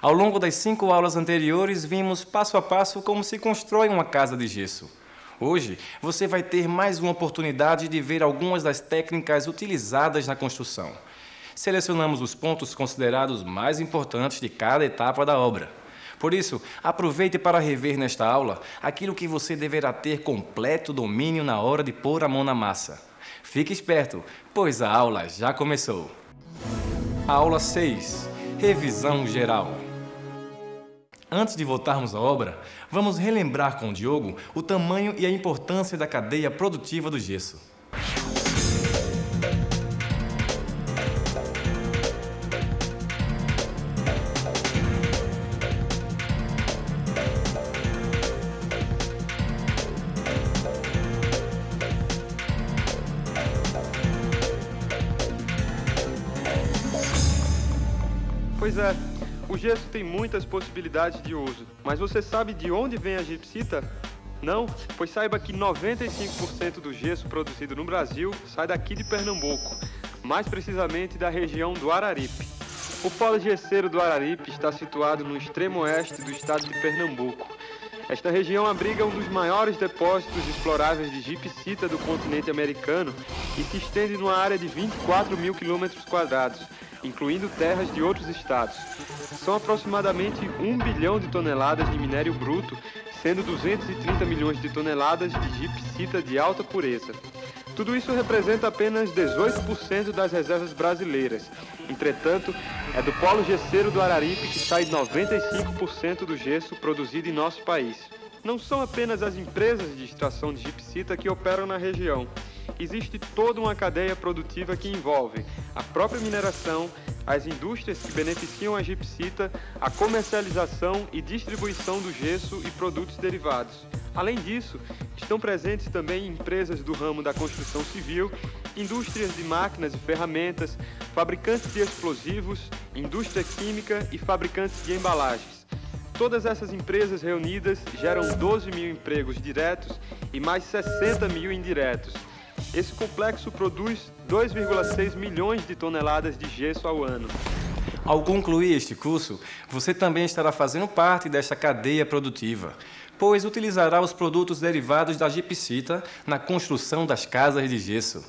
Ao longo das 5 aulas anteriores, vimos passo a passo como se constrói uma casa de gesso. Hoje, você vai ter mais uma oportunidade de ver algumas das técnicas utilizadas na construção. Selecionamos os pontos considerados mais importantes de cada etapa da obra. Por isso, aproveite para rever nesta aula aquilo que você deverá ter completo domínio na hora de pôr a mão na massa. Fique esperto, pois a aula já começou. Aula 6. Revisão geral. Antes de voltarmos à obra, vamos relembrar com o Diogo o tamanho e a importância da cadeia produtiva do gesso. Pois é, o gesso tem muitas possibilidades de uso, mas você sabe de onde vem a gipsita? Não? Pois saiba que 95% do gesso produzido no Brasil sai daqui de Pernambuco, mais precisamente da região do Araripe. O polo gesseiro do Araripe está situado no extremo oeste do estado de Pernambuco. Esta região abriga um dos maiores depósitos exploráveis de gipsita do continente americano e se estende numa área de 24 mil quilômetros quadrados, incluindo terras de outros estados. São aproximadamente 1 bilhão de toneladas de minério bruto, sendo 230 milhões de toneladas de gipsita de alta pureza. Tudo isso representa apenas 18% das reservas brasileiras. Entretanto, é do polo gesseiro do Araripe que sai 95% do gesso produzido em nosso país. Não são apenas as empresas de extração de gipsita que operam na região. Existe toda uma cadeia produtiva que envolve a própria mineração, as indústrias que beneficiam a gipsita, a comercialização e distribuição do gesso e produtos derivados. Além disso, estão presentes também empresas do ramo da construção civil, indústrias de máquinas e ferramentas, fabricantes de explosivos, indústria química e fabricantes de embalagens. Todas essas empresas reunidas geram 12 mil empregos diretos e mais 60 mil indiretos. Esse complexo produz 2,6 milhões de toneladas de gesso ao ano. Ao concluir este curso, você também estará fazendo parte desta cadeia produtiva, pois utilizará os produtos derivados da gipsita na construção das casas de gesso.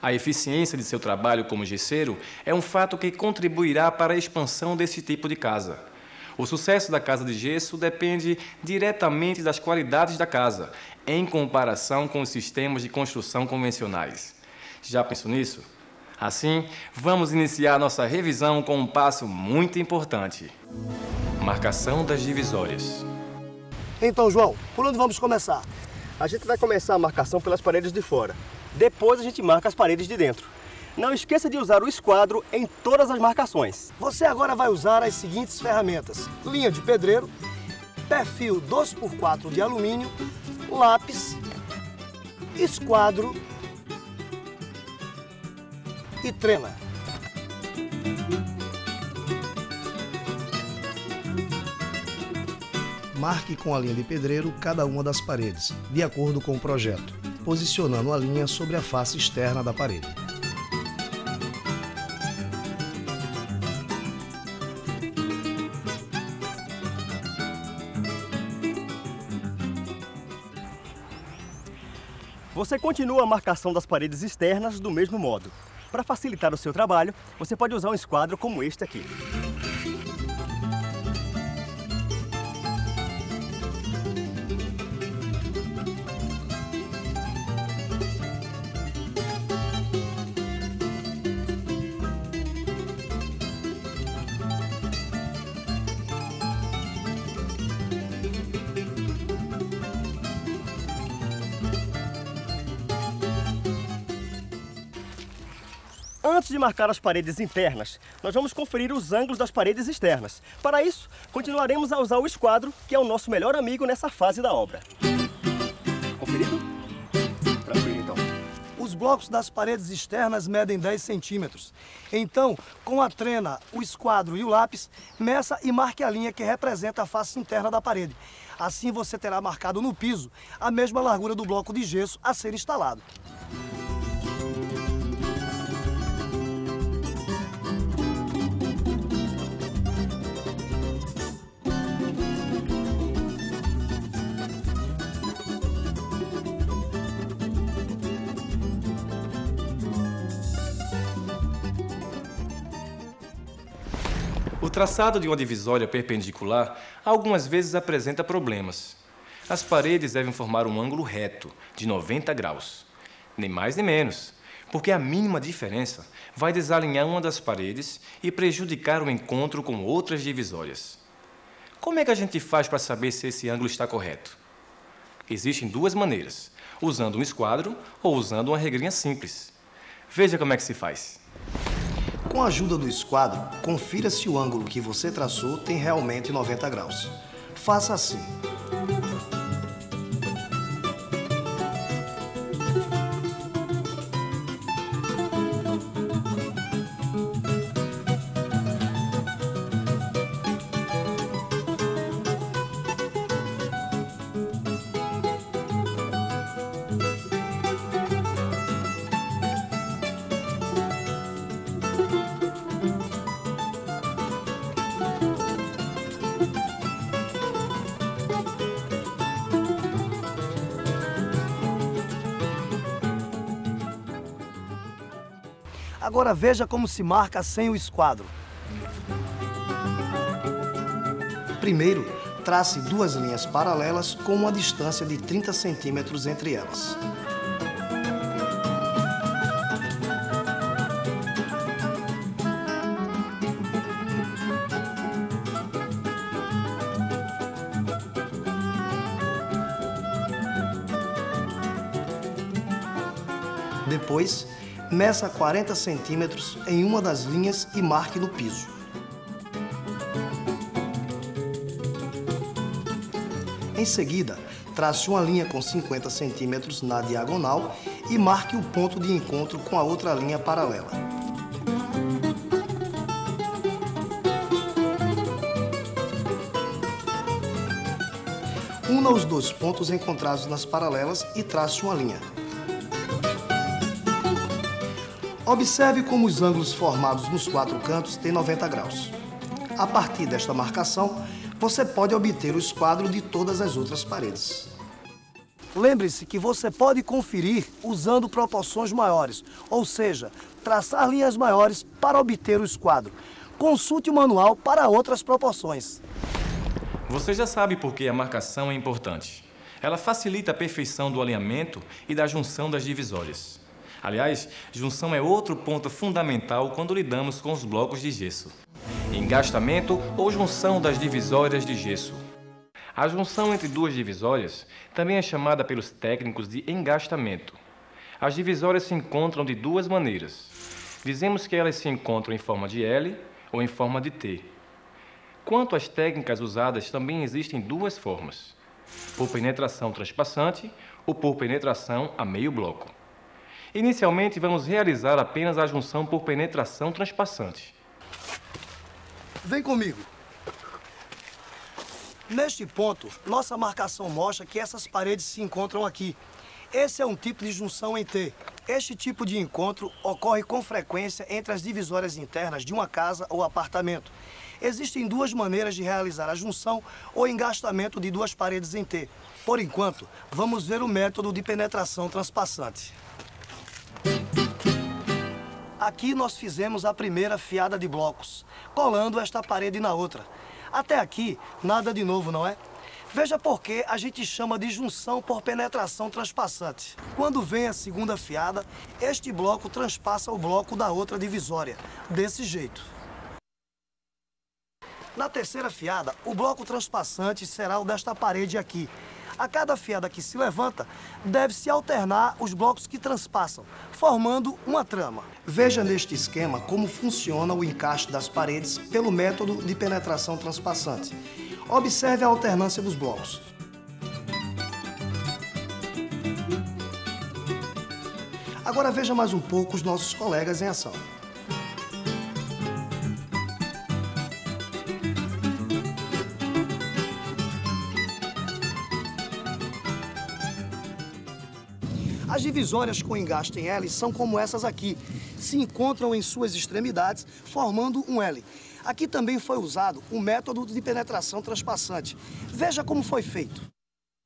A eficiência de seu trabalho como gesseiro é um fato que contribuirá para a expansão desse tipo de casa. O sucesso da casa de gesso depende diretamente das qualidades da casa, em comparação com os sistemas de construção convencionais. Já pensou nisso? Assim, vamos iniciar nossa revisão com um passo muito importante: marcação das divisórias. Então, João, por onde vamos começar? A gente vai começar a marcação pelas paredes de fora. Depois a gente marca as paredes de dentro. Não esqueça de usar o esquadro em todas as marcações. Você agora vai usar as seguintes ferramentas: linha de pedreiro, perfil 2x4 de alumínio, lápis, esquadro e trena. Marque com a linha de pedreiro cada uma das paredes, de acordo com o projeto, posicionando a linha sobre a face externa da parede. Você continua a marcação das paredes externas do mesmo modo. Para facilitar o seu trabalho, você pode usar um esquadro como este aqui. Antes de marcar as paredes internas, nós vamos conferir os ângulos das paredes externas. Para isso, continuaremos a usar o esquadro, que é o nosso melhor amigo nessa fase da obra. Conferido? Tranquilo, então. Os blocos das paredes externas medem 10 centímetros. Então, com a trena, o esquadro e o lápis, meça e marque a linha que representa a face interna da parede. Assim você terá marcado no piso a mesma largura do bloco de gesso a ser instalado. O traçado de uma divisória perpendicular algumas vezes apresenta problemas. As paredes devem formar um ângulo reto, de 90 graus. Nem mais nem menos, porque a mínima diferença vai desalinhar uma das paredes e prejudicar o encontro com outras divisórias. Como é que a gente faz para saber se esse ângulo está correto? Existem duas maneiras, usando um esquadro ou usando uma regrinha simples. Veja como é que se faz. Com a ajuda do esquadro, confira se o ângulo que você traçou tem realmente 90 graus. Faça assim. Agora veja como se marca sem o esquadro. Primeiro, trace duas linhas paralelas com uma distância de 30 centímetros entre elas. Depois, meça 40 centímetros em uma das linhas e marque no piso. Em seguida, trace uma linha com 50 centímetros na diagonal e marque o ponto de encontro com a outra linha paralela. Una os dois pontos encontrados nas paralelas e trace uma linha. Observe como os ângulos formados nos quatro cantos têm 90 graus. A partir desta marcação, você pode obter o esquadro de todas as outras paredes. Lembre-se que você pode conferir usando proporções maiores, ou seja, traçar linhas maiores para obter o esquadro. Consulte o manual para outras proporções. Você já sabe por que a marcação é importante. Ela facilita a perfeição do alinhamento e da junção das divisórias. Aliás, junção é outro ponto fundamental quando lidamos com os blocos de gesso. Engastamento ou junção das divisórias de gesso. A junção entre duas divisórias também é chamada pelos técnicos de engastamento. As divisórias se encontram de duas maneiras. Dizemos que elas se encontram em forma de L ou em forma de T. Quanto às técnicas usadas, também existem duas formas: por penetração transpassante ou por penetração a meio bloco. Inicialmente, vamos realizar apenas a junção por penetração transpassante. Vem comigo. Neste ponto, nossa marcação mostra que essas paredes se encontram aqui. Esse é um tipo de junção em T. Este tipo de encontro ocorre com frequência entre as divisórias internas de uma casa ou apartamento. Existem duas maneiras de realizar a junção ou engastamento de duas paredes em T. Por enquanto, vamos ver o método de penetração transpassante. Aqui nós fizemos a primeira fiada de blocos, colando esta parede na outra. Até aqui, nada de novo, não é? Veja por que a gente chama de junção por penetração transpassante. Quando vem a segunda fiada, este bloco transpassa o bloco da outra divisória, desse jeito. Na terceira fiada, o bloco transpassante será o desta parede aqui. A cada fiada que se levanta, deve-se alternar os blocos que transpassam, formando uma trama. Veja neste esquema como funciona o encaixe das paredes pelo método de penetração transpassante. Observe a alternância dos blocos. Agora veja mais um pouco os nossos colegas em ação. As divisórias com engaste em L são como essas aqui. Se encontram em suas extremidades, formando um L. Aqui também foi usado o método de penetração transpassante. Veja como foi feito.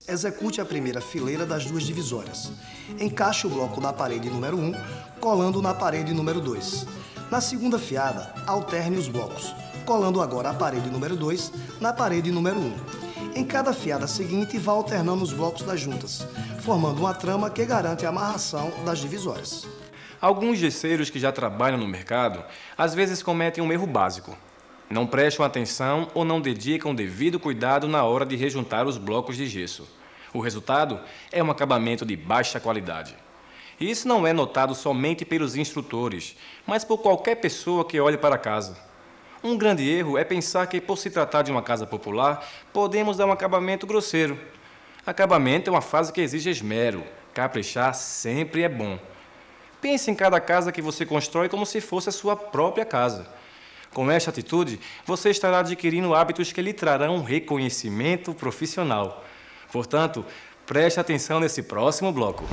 Execute a primeira fileira das duas divisórias. Encaixe o bloco da parede número 1, colando na parede número 2. Na segunda fiada, alterne os blocos. colando agora a parede número 2 na parede número 1. Em cada fiada seguinte, vá alternando os blocos das juntas, formando uma trama que garante a amarração das divisórias. Alguns gesseiros que já trabalham no mercado, às vezes cometem um erro básico. Não prestam atenção ou não dedicam o devido cuidado na hora de rejuntar os blocos de gesso. O resultado é um acabamento de baixa qualidade. E isso não é notado somente pelos instrutores, mas por qualquer pessoa que olhe para a casa. Um grande erro é pensar que, por se tratar de uma casa popular, podemos dar um acabamento grosseiro. Acabamento é uma fase que exige esmero. Caprichar sempre é bom. Pense em cada casa que você constrói como se fosse a sua própria casa. Com esta atitude, você estará adquirindo hábitos que lhe trarão reconhecimento profissional. Portanto, preste atenção nesse próximo bloco.